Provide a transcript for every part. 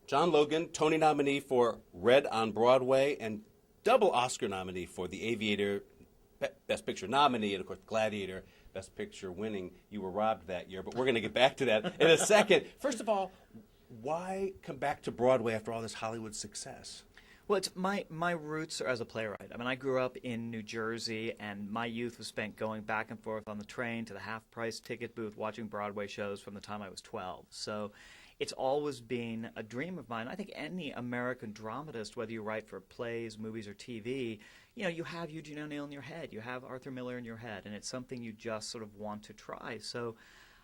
John Logan, Tony nominee for Red on Broadway, and double Oscar nominee for The Aviator, Best Picture nominee, and of course Gladiator, Best Picture winning. You were robbed that year, but we're going to get back to that in a second. First of all, why come back to Broadway after all this Hollywood success? Well, it's my roots are as a playwright. I mean, I grew up in New Jersey, and my youth was spent going back and forth on the train to the half-price ticket booth, watching Broadway shows from the time I was 12. So it's always been a dream of mine. I think any American dramatist, whether you write for plays, movies, or TV, you have Eugene O'Neill in your head, you have Arthur Miller in your head, and it's something you just sort of want to try. So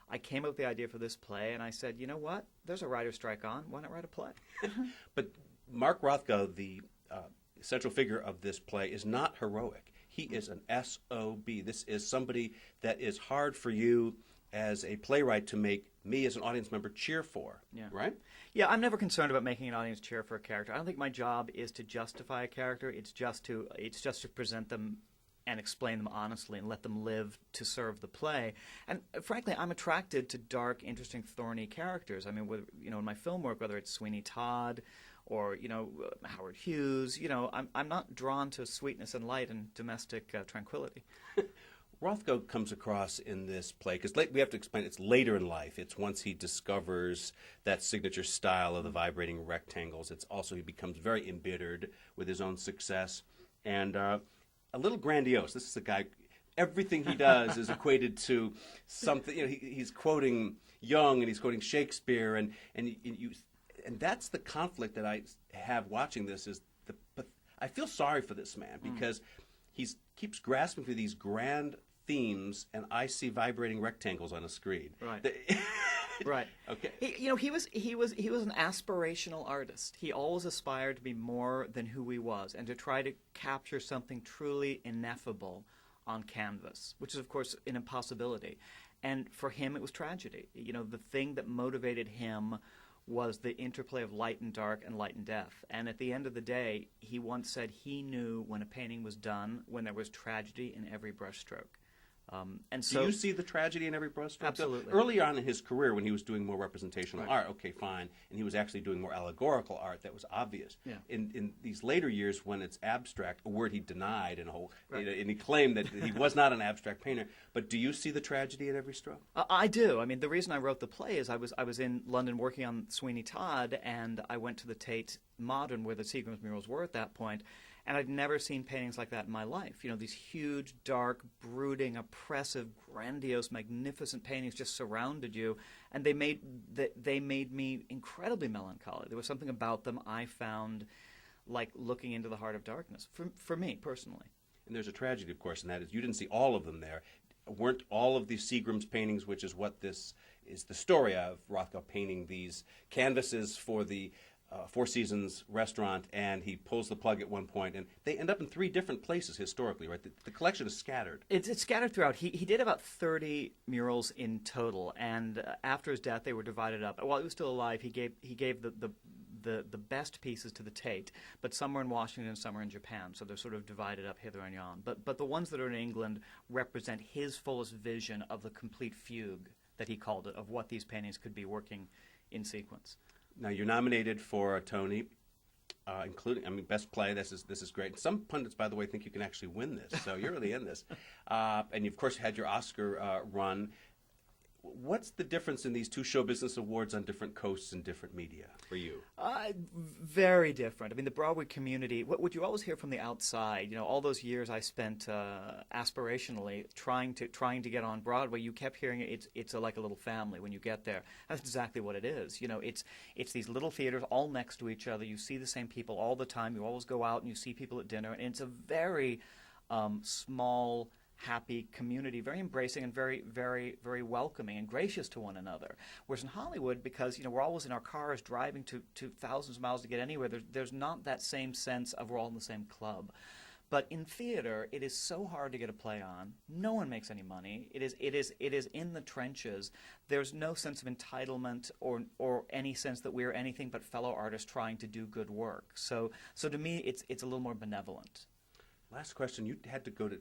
I came up with the idea for this play, and I said, you know what? There's a writer's strike on. Why not write a play? But Mark Rothko, the central figure of this play, is not heroic. He is an SOB. This is somebody that is hard for you as a playwright to make me as an audience member cheer for, right? Yeah, I'm never concerned about making an audience cheer for a character. I don't think my job is to justify a character. It's just to present them and explain them honestly and let them live to serve the play. And frankly, I'm attracted to dark, interesting, thorny characters. I mean, in my film work, whether it's Sweeney Todd or Howard Hughes, I'm not drawn to sweetness and light and domestic tranquility. Rothko comes across in this play, because we have to explain it's later in life. It's once he discovers that signature style of the vibrating rectangles. It's also he becomes very embittered with his own success and a little grandiose. This is a guy, everything he does is equated to something. He's quoting Jung and he's quoting Shakespeare, and that's the conflict that I have watching this. I feel sorry for this man because he keeps grasping for these grand themes, and I see vibrating rectangles on a screen. Right. Right. Okay. He was an aspirational artist. He always aspired to be more than who he was, and to try to capture something truly ineffable on canvas, which is of course an impossibility. And for him, it was tragedy. The thing that motivated him was the interplay of light and dark and light and death. And at the end of the day, he once said he knew when a painting was done when there was tragedy in every brushstroke. And so, do you see the tragedy in every brushstroke? Absolutely. So early on in his career, when he was doing more representational art, okay, fine, and he was actually doing more allegorical art, that was obvious. Yeah. In these later years, when it's abstract, a word he denied and he claimed that he was not an abstract painter. But do you see the tragedy in every stroke? I do. I mean, the reason I wrote the play is I was in London working on Sweeney Todd, and I went to the Tate Modern, where the Seagram's murals were at that point. And I'd never seen paintings like that in my life. These huge, dark, brooding, oppressive, grandiose, magnificent paintings just surrounded you, and they made me incredibly melancholy. There was something about them I found like looking into the heart of darkness, for me personally. And there's a tragedy, of course, and that is you didn't see all of them there. Weren't all of these Seagram's paintings, which is what this is the story of, Rothko painting these canvases for the Four Seasons restaurant, and he pulls the plug at one point, and they end up in 3 different places historically, right? The collection is scattered. It's scattered throughout. He did about 30 murals in total, and after his death, they were divided up. While he was still alive, he gave the best pieces to the Tate, but some are in Washington and some are in Japan, so they're sort of divided up hither and yon. But the ones that are in England represent his fullest vision of the complete fugue, that he called it, of what these paintings could be working in sequence. Now, you're nominated for a Tony, including, Best Play. This is great. Some pundits, by the way, think you can actually win this, so you're really in this. And you, of course, had your Oscar run. What's the difference in these 2 show business awards on different coasts and different media for you? Very different. I mean, the Broadway community, what you always hear from the outside, all those years I spent aspirationally trying to get on Broadway, you kept hearing it's like a little family when you get there. That's exactly what it is. It's these little theaters all next to each other. You see the same people all the time. You always go out and you see people at dinner, and it's a very small, happy community, very embracing and very, very, very welcoming and gracious to one another. Whereas in Hollywood, because we're always in our cars driving to thousands of miles to get anywhere, there's not that same sense of we're all in the same club. But in theater, it is so hard to get a play on. No one makes any money. It is in the trenches. There's no sense of entitlement or any sense that we're anything but fellow artists trying to do good work. So to me, it's a little more benevolent. Last question. You had to go to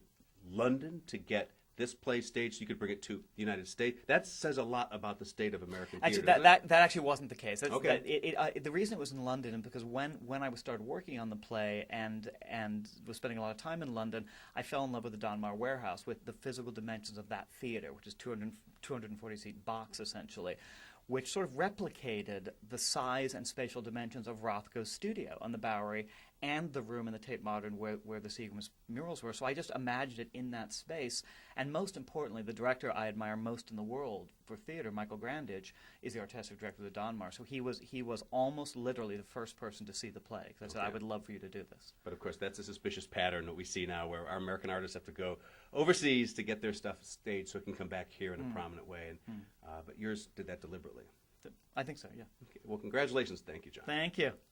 London to get this play staged, so you could bring it to the United States. That says a lot about the state of American theater. Actually, doesn't that actually wasn't the case. Okay. The reason it was in London is because when I started working on the play and was spending a lot of time in London, I fell in love with the Donmar Warehouse, with the physical dimensions of that theater, which is 240-seat box essentially, which sort of replicated the size and spatial dimensions of Rothko's studio on the Bowery and the room in the Tate Modern where the Seagram's murals were. So I just imagined it in that space. And most importantly, the director I admire most in the world for theater, Michael Grandage, is the artistic director of the Donmar. So he was almost literally the first person to see the play. Because I said, I would love for you to do this. But of course, that's a suspicious pattern that we see now, where our American artists have to go overseas to get their stuff staged so it can come back here in a prominent way. And, but yours did that deliberately. I think so, yeah. Okay. Well, congratulations. Thank you, John. Thank you.